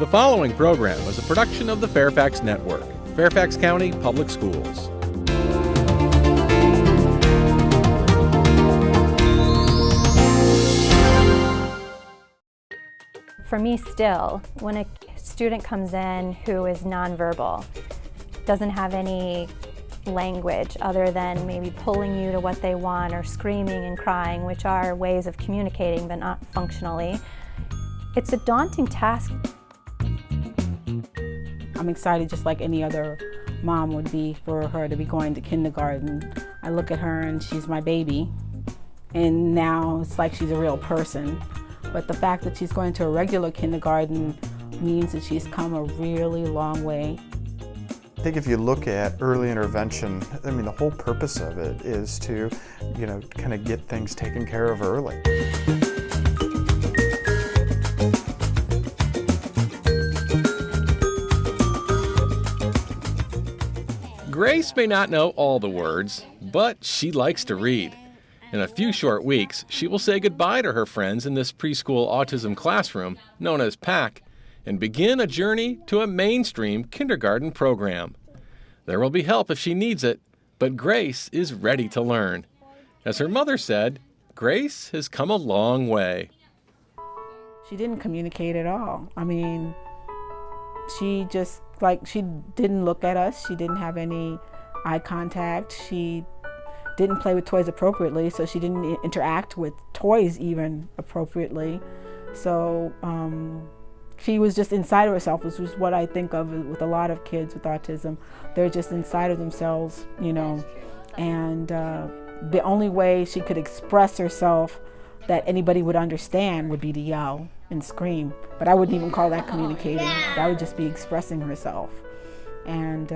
The following program is a production of the Fairfax Network, Fairfax County Public Schools. For me still, when a student comes in who is nonverbal, doesn't have any language other than maybe pulling you to what they want or screaming and crying, which are ways of communicating but not functionally, it's a daunting task. I'm excited just like any other mom would be for her to be going to kindergarten. I look at her and she's my baby, and now it's like she's a real person. But the fact that she's going to a regular kindergarten means that she's come a really long way. I think if you look at early intervention, I mean, the whole purpose of it is to, kind of get things taken care of early. Grace may not know all the words, but she likes to read. In a few short weeks, she will say goodbye to her friends in this preschool autism classroom, known as PAC, and begin a journey to a mainstream kindergarten program. There will be help if she needs it, but Grace is ready to learn. As her mother said, Grace has come a long way. She didn't communicate at all. I mean, she didn't look at us. She didn't have any eye contact. She didn't play with toys appropriately, so she didn't interact with toys even appropriately. So she was just inside of herself, which is what I think of with a lot of kids with autism. They're just inside of themselves, and the only way she could express herself that anybody would understand would be to yell and scream. But I wouldn't even call that communicating. That would just be expressing herself. And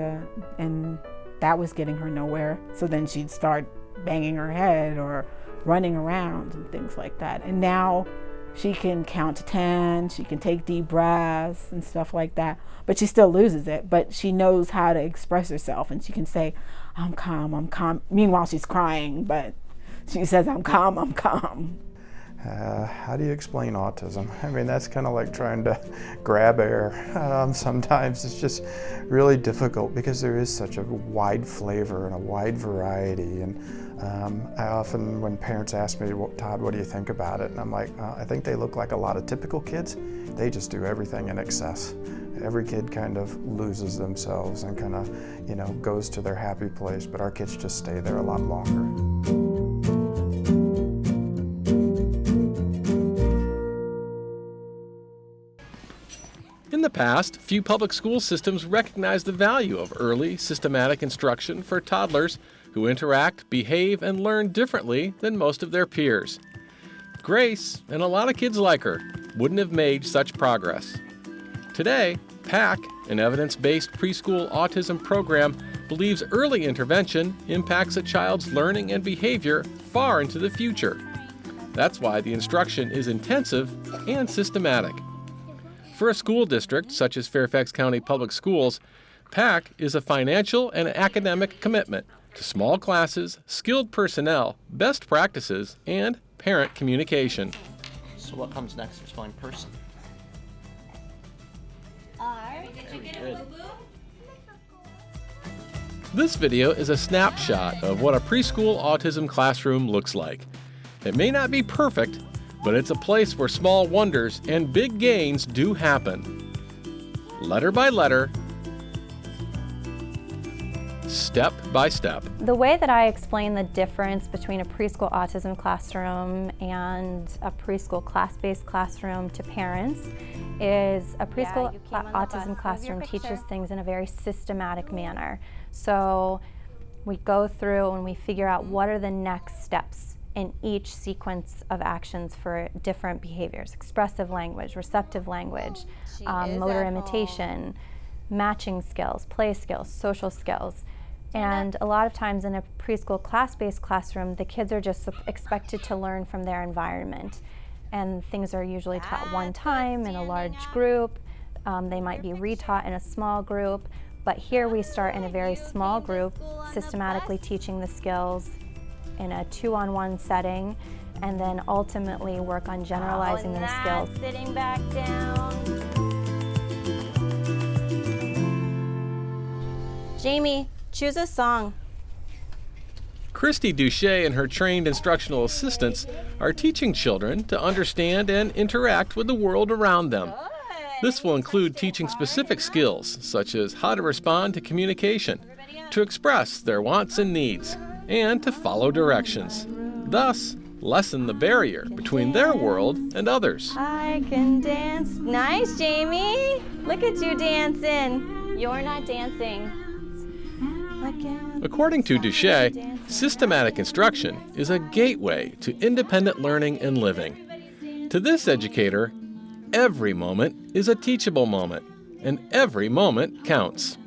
that was getting her nowhere. So then she'd start banging her head or running around and things like that. And now she can count to 10, she can take deep breaths and stuff like that, but she still loses it. But she knows how to express herself, and she can say, I'm calm, I'm calm. Meanwhile, she's crying, but she says, I'm calm, I'm calm. How do you explain autism? I mean, that's kind of like trying to grab air. Sometimes it's just really difficult because there is such a wide flavor and a wide variety. And I often, when parents ask me, Todd, what do you think about it? And I'm like, I think they look like a lot of typical kids. They just do everything in excess. Every kid kind of loses themselves and kind of, goes to their happy place, but our kids just stay there a lot longer. In the past, few public school systems recognized the value of early, systematic instruction for toddlers who interact, behave, and learn differently than most of their peers. Grace, and a lot of kids like her, wouldn't have made such progress. Today, PAC, an evidence-based preschool autism program, believes early intervention impacts a child's learning and behavior far into the future. That's why the instruction is intensive and systematic. For a school district such as Fairfax County Public Schools, PAC is a financial and academic commitment to small classes, skilled personnel, best practices, and parent communication. So what comes next for spelling person? R. Did you get a boo-boo? This video is a snapshot of what a preschool autism classroom looks like. It may not be perfect, but it's a place where small wonders and big gains do happen. Letter by letter, step by step. The way that I explain the difference between a preschool autism classroom and a preschool class-based classroom to parents is a preschool autism classroom teaches things in a very systematic manner. So we go through and we figure out what are the next steps in each sequence of actions for different behaviors: expressive language, receptive language, motor imitation, matching skills, play skills, social skills. And a lot of times in a preschool class-based classroom, the kids are just expected to learn from their environment. And things are usually taught one time in a large group. They might be retaught in a small group. But here we start in a very small group, systematically teaching the skills in a 2-on-1 setting, and then ultimately work on generalizing the skills. Sitting back down. Jamie, choose a song. Christy Duché and her trained instructional assistants are teaching children to understand and interact with the world around them. This will include teaching specific skills, such as how to respond to communication, to express their wants and needs, and to follow directions. Thus, lessen the barrier between their world and others. I can dance. Nice, Jamie. Look at you dancing. You're not dancing. According to Duché, systematic instruction is a gateway to independent learning and living. To this educator, every moment is a teachable moment, and every moment counts.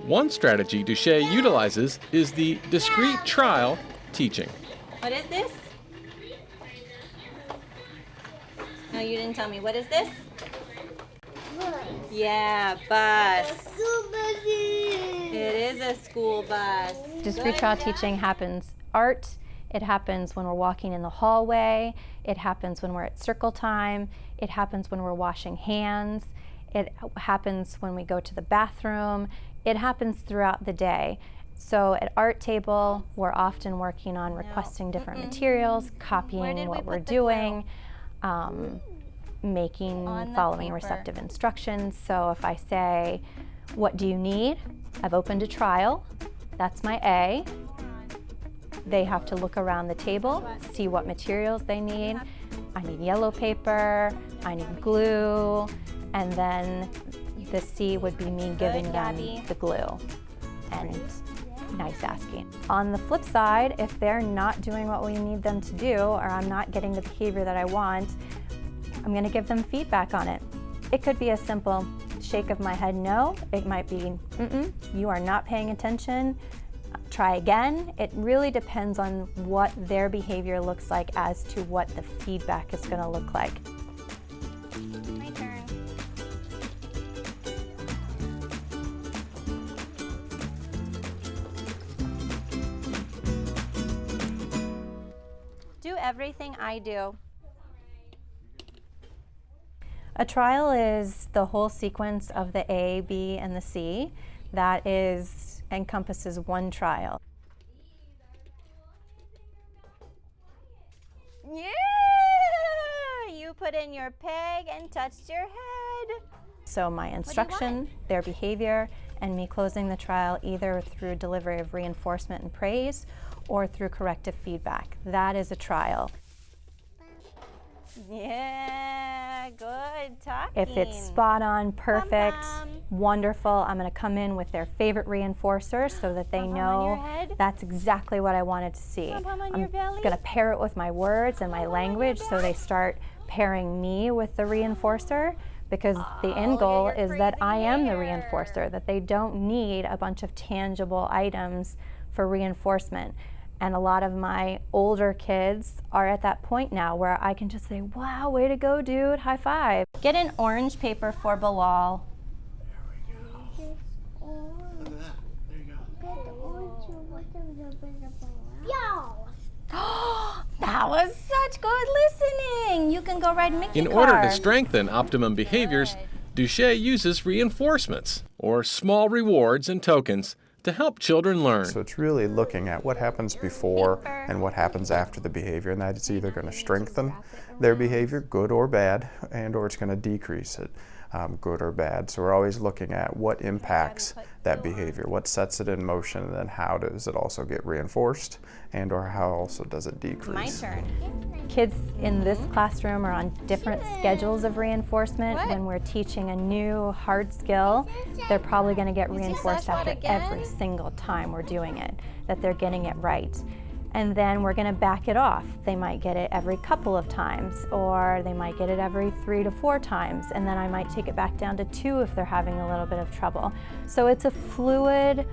One strategy Duché utilizes is the discrete trial teaching. What is this? No, you didn't tell me. What is this? Yeah, bus. It is a school bus. Discrete trial teaching happens it happens when we're walking in the hallway, it happens when we're at circle time, it happens when we're washing hands, it happens when we go to the bathroom, it happens throughout the day. So at art table, we're often working on requesting different materials, copying what we're doing, following receptive instructions. So if I say, what do you need? I've opened a trial. That's my A. They have to look around the table, see what materials they need. I need yellow paper, I need glue, and then the C would be me giving them the glue. And nice asking. On the flip side, if they're not doing what we need them to do, or I'm not getting the behavior that I want, I'm going to give them feedback on it. It could be a simple shake of my head no. It might be, you are not paying attention. Try again. It really depends on what their behavior looks like as to what the feedback is going to look like. My turn. Do everything I do. A trial is the whole sequence of the A, B, and the C that encompasses one trial. Yeah! You put in your peg and touched your head. So my instruction, their behavior, and me closing the trial either through delivery of reinforcement and praise or through corrective feedback. That is a trial. Yeah, good talking. If it's spot on, perfect, wonderful, I'm going to come in with their favorite reinforcer so that they know that's exactly what I wanted to see. I'm going to pair it with my words and my language so they start pairing me with the reinforcer, because the end goal is that I am the reinforcer, that they don't need a bunch of tangible items for reinforcement. And a lot of my older kids are at that point now where I can just say, wow, way to go, dude, high five. Get an orange paper for Bilal. There we go. Look at that. There you go. That was such good listening. You can go ride Mickey In order to strengthen optimum behaviors, Duché uses reinforcements, or small rewards and tokens, to help children learn. So it's really looking at what happens before and what happens after the behavior, and that it's either going to strengthen their behavior, good or bad, and or it's going to decrease it, good or bad. So we're always looking at what impacts that behavior, what sets it in motion, and then how does it also get reinforced, and or how also does it decrease. My turn. Kids in this classroom are on different schedules of reinforcement. When we're teaching a new hard skill, they're probably going to get reinforced after every single time we're doing it, that they're getting it right. And then we're going to back it off. They might get it every couple of times, or they might get it every 3 to 4 times, and then I might take it back down to 2 if they're having a little bit of trouble. So it's a fluid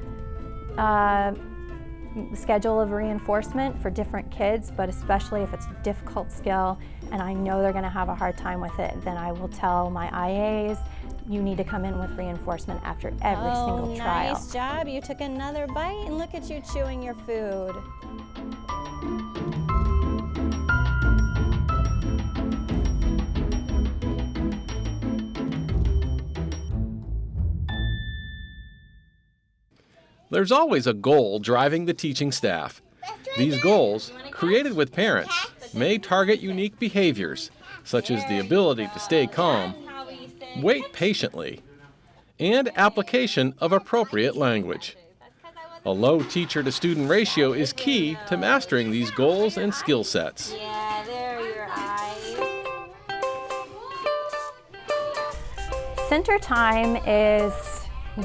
schedule of reinforcement for different kids, but especially if it's a difficult skill and I know they're going to have a hard time with it, then I will tell my IAs, you need to come in with reinforcement after every single trial. Nice job. You took another bite and look at you chewing your food. There's always a goal driving the teaching staff. These goals, created with parents, may target unique behaviors, such as the ability to stay calm, wait patiently, and application of appropriate language. A low teacher-to-student ratio is key to mastering these goals and skill sets. Yeah, there are your eyes. Center time is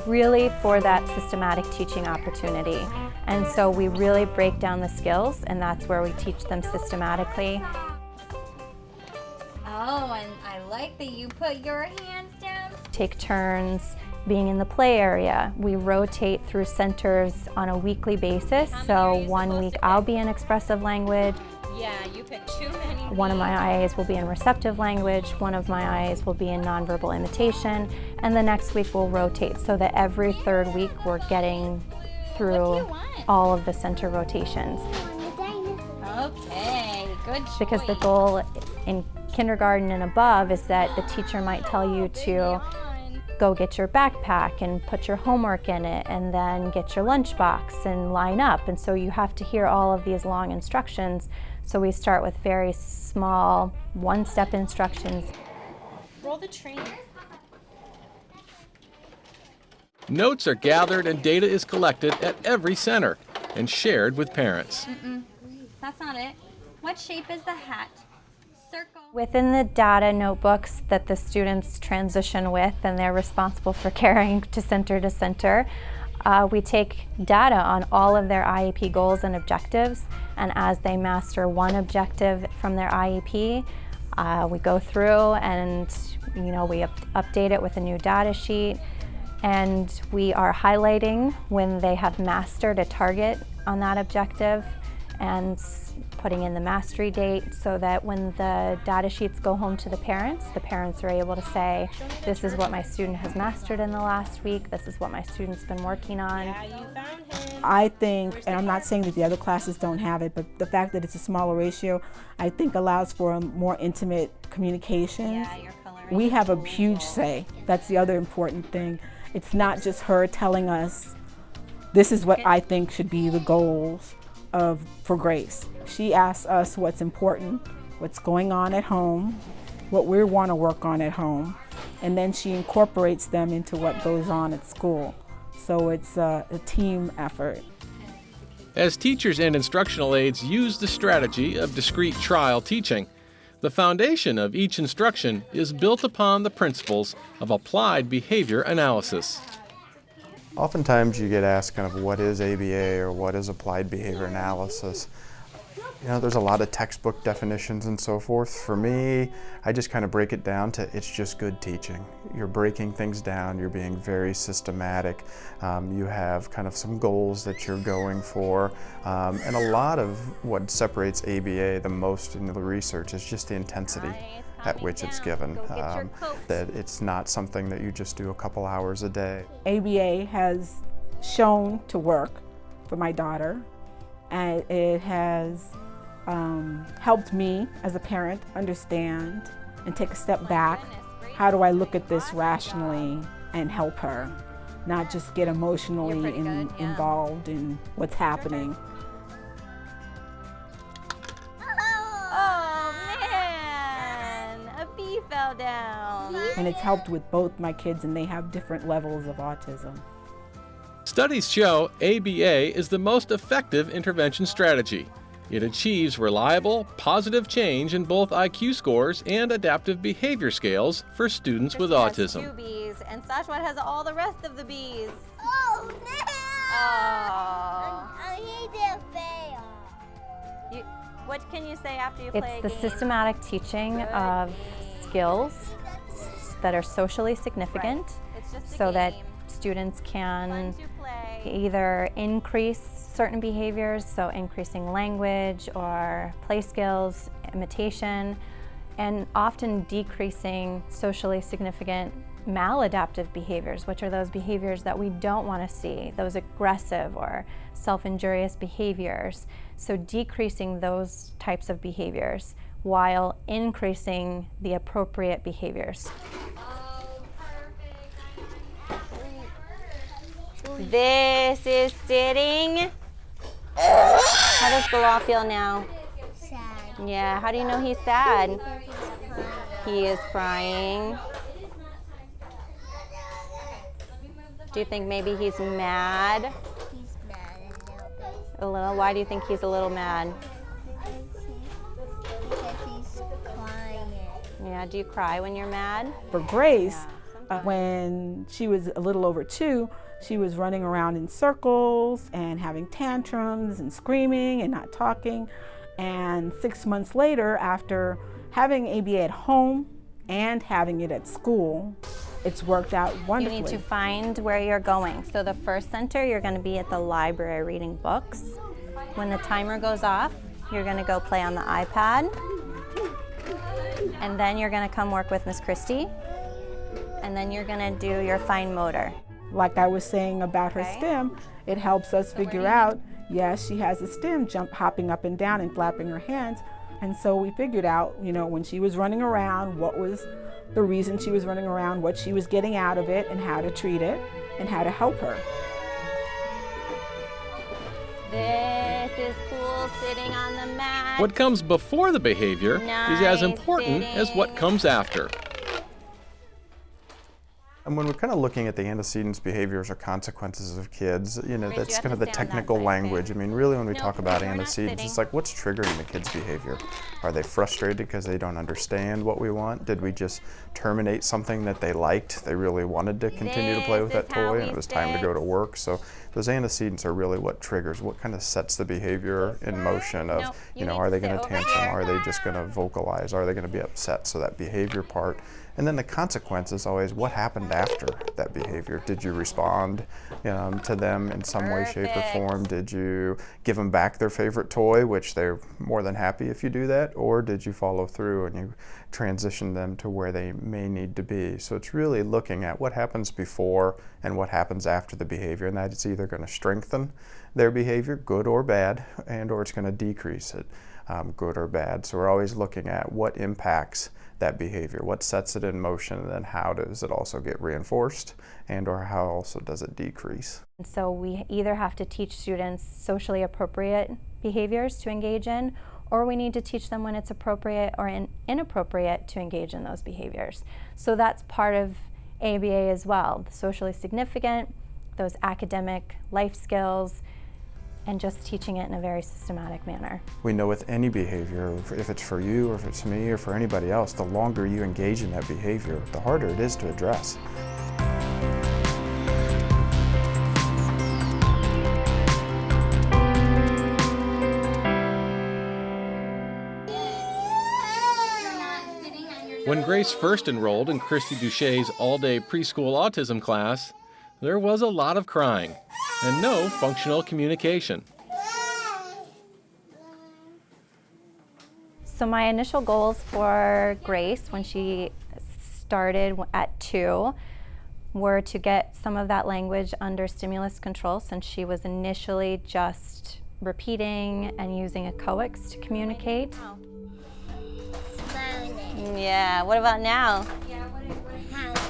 really for that systematic teaching opportunity. And so we really break down the skills, and that's where we teach them systematically. Oh, and I like that you put your hands down. Take turns being in the play area. We rotate through centers on a weekly basis. So one week I'll be in expressive language. Yeah, you picked too many. One of my IAs will be in receptive language, one of my IAs will be in nonverbal imitation, and the next week we'll rotate so that every third week we're getting through all of the center rotations. Okay, good choice. Because the goal in kindergarten and above is that the teacher might tell you to go get your backpack and put your homework in it and then get your lunchbox and line up. And so you have to hear all of these long instructions. So we start with very small one-step instructions. Roll the train. Notes are gathered and data is collected at every center and shared with parents. That's not it. What shape is the hat? Circle. Within the data notebooks that the students transition with and they're responsible for carrying to center, we take data on all of their IEP goals and objectives, and as they master one objective from their IEP, we go through and we update it with a new data sheet, and we are highlighting when they have mastered a target on that objective and putting in the mastery date so that when the data sheets go home to the parents are able to say, this is what my student has mastered in the last week, this is what my student's been working on. I think, and I'm not saying that the other classes don't have it, but the fact that it's a smaller ratio, I think allows for a more intimate communication. Yeah, you're coloring. We have a huge say. That's the other important thing. It's not just her telling us, this is what I think should be the goals for Grace. She asks us what's important, what's going on at home, what we want to work on at home, and then she incorporates them into what goes on at school. So it's a team effort. As teachers and instructional aides use the strategy of discrete trial teaching, the foundation of each instruction is built upon the principles of applied behavior analysis. Oftentimes you get asked kind of what is ABA or what is applied behavior analysis. There's a lot of textbook definitions and so forth. For me, I just kind of break it down to it's just good teaching. You're breaking things down, you're being very systematic, you have kind of some goals that you're going for, and a lot of what separates ABA the most in the research is just the intensity at which it's given, that it's not something that you just do a couple hours a day. ABA has shown to work for my daughter, and it has helped me as a parent understand and take a step back. How do I look at this rationally and help her, not just get emotionally involved in what's happening. Oh man, a bee fell down. And it's helped with both my kids, and they have different levels of autism. Studies show ABA is the most effective intervention strategy. It achieves reliable, positive change in both IQ scores and adaptive behavior scales for students with autism. Has 2 bees, and Sashwat has all the rest of the bees. Oh no! Oh. I hate to fail. What can you say after you play It's a the game? systematic teaching of skills that are socially significant, It's just a so that game. students can Fun to play. either increase certain behaviors, so increasing language or play skills, imitation, and often decreasing socially significant maladaptive behaviors, which are those behaviors that we don't want to see, those aggressive or self-injurious behaviors. So decreasing those types of behaviors while increasing the appropriate behaviors. Oh, perfect. This is sitting. How does Bilal feel now? Sad. Yeah, how do you know he's sad? Because he's crying. He is crying. Do you think maybe he's mad? He's mad a little bit. A little? Why do you think he's a little mad? Because he's crying. Yeah, do you cry when you're mad? For Grace, when she was a little over 2, she was running around in circles and having tantrums and screaming and not talking. And 6 months later, after having ABA at home and having it at school, it's worked out wonderfully. You need to find where you're going. So the first center, you're going to be at the library reading books. When the timer goes off, you're going to go play on the iPad. And then you're going to come work with Miss Christie. And then you're going to do your fine motor. Like I was saying about her stem, it helps us figure out, yes, she has a stem, hopping up and down and flapping her hands. And so we figured out, you know, when she was running around, what was the reason she was running around, what she was getting out of it, and how to treat it, and how to help her. This is cool, sitting on the mat. What comes before the behavior is as important as what comes after. And when we're kind of looking at the antecedents, behaviors, or consequences of kids, you know, Grace, that's you have kind to of the stay on that technical side, language. I mean, really, when we talk about we're not antecedents, sitting. it's like, what's triggering the kid's behavior? Are they frustrated because they don't understand what we want? Did we just terminate something that they liked? They really wanted to continue to play with that toy, and it was time to go to work. So those antecedents are really what triggers, what kind of sets the behavior in motion of, you know, are they going to tantrum? Are they just going to vocalize? Are they going to be upset? So that behavior part. And then the consequence is always what happened after that behavior. Did you respond to them in some way, shape, or form? Did you give them back their favorite toy, which they're more than happy if you do that? Or did you follow through and you transition them to where they may need to be? So it's really looking at what happens before and what happens after the behavior, and that it's either going to strengthen their behavior, good or bad, and or it's going to decrease it, good or bad. So we're always looking at what impacts that behavior, what sets it in motion, and then how does it also get reinforced, and or how also does it decrease. So we either have to teach students socially appropriate behaviors to engage in, or we need to teach them when it's appropriate or inappropriate to engage in those behaviors. So that's part of ABA as well, the socially significant, those academic life skills, and just teaching it in a very systematic manner. We know with any behavior, if it's for you or if it's me or for anybody else, the longer you engage in that behavior, the harder it is to address. When Grace first enrolled in Christy Duche's all-day preschool autism class, there was a lot of crying and no functional communication. So my initial goals for Grace when she started at 2 were to get some of that language under stimulus control, since she was initially just repeating and using echoics to communicate. Moaning. Yeah, what about now? Happy.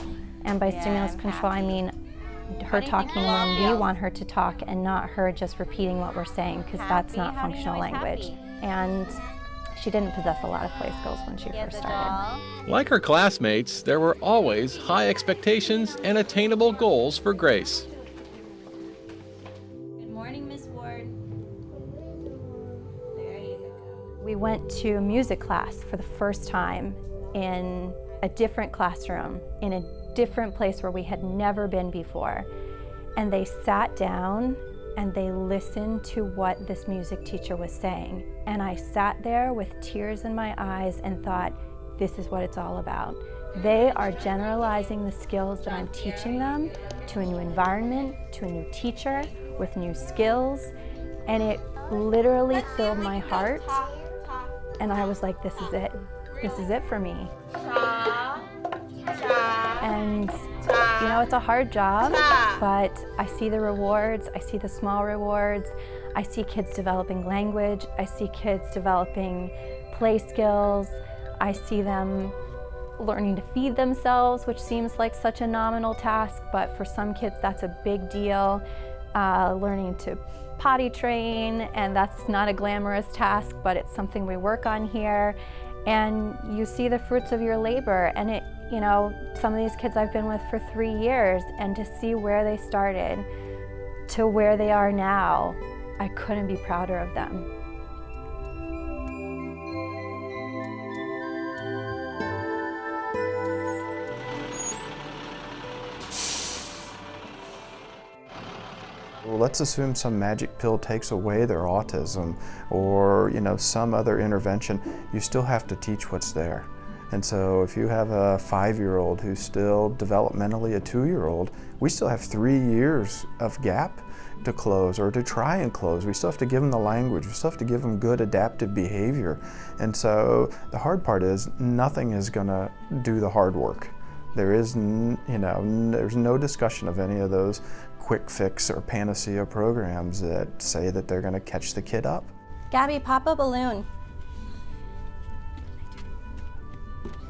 And by Yeah, stimulus I'm control, I mean her talking when we want her to talk and not her just repeating what we're saying, because that's not Happy? How do you functional know he's language. happy? And she didn't possess a lot of play skills when she He has first a started. doll. Like her classmates, there were always high expectations and attainable goals for Grace. Good morning, Miss Ward. There you go. We went to music class for the first time in a different classroom, in a different place where we had never been before. And they sat down and they listened to what this music teacher was saying. And I sat there with tears in my eyes and thought, this is what it's all about. They are generalizing the skills that I'm teaching them to a new environment, to a new teacher, with new skills. And it literally filled my heart. And I was like, this is it. This is it for me. And you know, it's a hard job, but I see the rewards. I see the small rewards. I see kids developing language. I see kids developing play skills. I see them learning to feed themselves, which seems like such a nominal task, but for some kids that's a big deal. Learning to potty train, and that's not a glamorous task, but it's something we work on here. And you see the fruits of your labor, and it, you know, some of these kids I've been with for 3 years, and to see where they started to where they are now, I couldn't be prouder of them. Well, let's assume some magic pill takes away their autism, or some other intervention. You still have to teach what's there. And so if you have a 5-year-old who's still developmentally a 2-year-old, we still have 3 years of gap to close, or to try and close. We still have to give them the language. We still have to give them good adaptive behavior. And so the hard part is nothing is going to do the hard work. There is, there's no discussion of any of those quick fix or panacea programs that say that they're going to catch the kid up. Gabby, pop a balloon.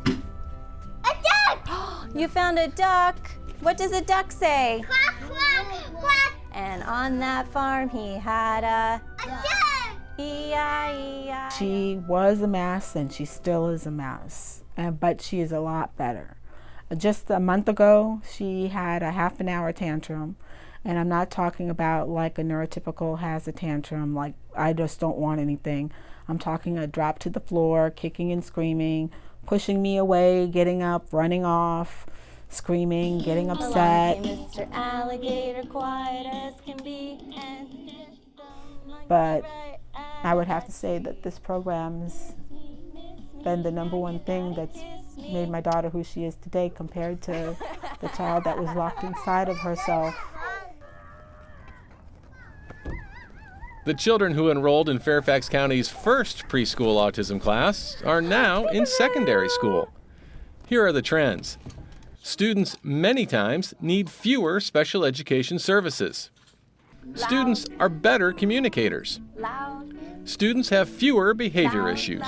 A duck! You found a duck. What does a duck say? Quack, quack, quack. And on that farm he had a duck! E-I-E-I. She was a mess, and she still is a mess, but she is a lot better. Just a month ago, she had a half an hour tantrum, and I'm not talking about like a neurotypical has a tantrum, like I just don't want anything. I'm talking a drop to the floor, kicking and screaming, pushing me away, getting up, running off, screaming, getting upset. Mr. Alligator, quiet as can be. But I would have to say that this program's been the #1 thing that's made my daughter who she is today, compared to the child that was locked inside of herself. The children who enrolled in Fairfax County's first preschool autism class are now in secondary school. Here are the trends. Students many times need fewer special education services. Students are better communicators. Students have fewer behavior issues.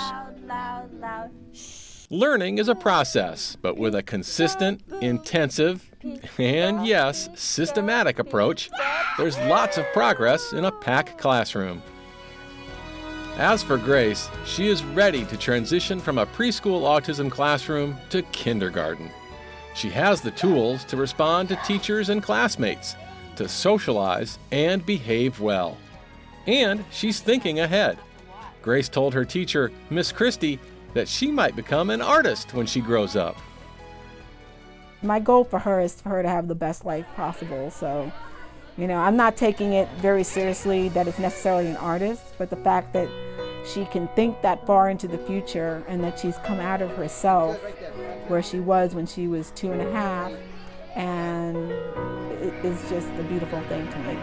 Learning is a process, but with a consistent, intensive, and yes, systematic approach, there's lots of progress in a packed classroom. As for Grace, she is ready to transition from a preschool autism classroom to kindergarten. She has the tools to respond to teachers and classmates, to socialize and behave well. And she's thinking ahead. Grace told her teacher, Miss Christie, that she might become an artist when she grows up. My goal for her is for her to have the best life possible. So, I'm not taking it very seriously that it's necessarily an artist, but the fact that she can think that far into the future, and that she's come out of herself where she was when she was 2.5, and it is just a beautiful thing to me.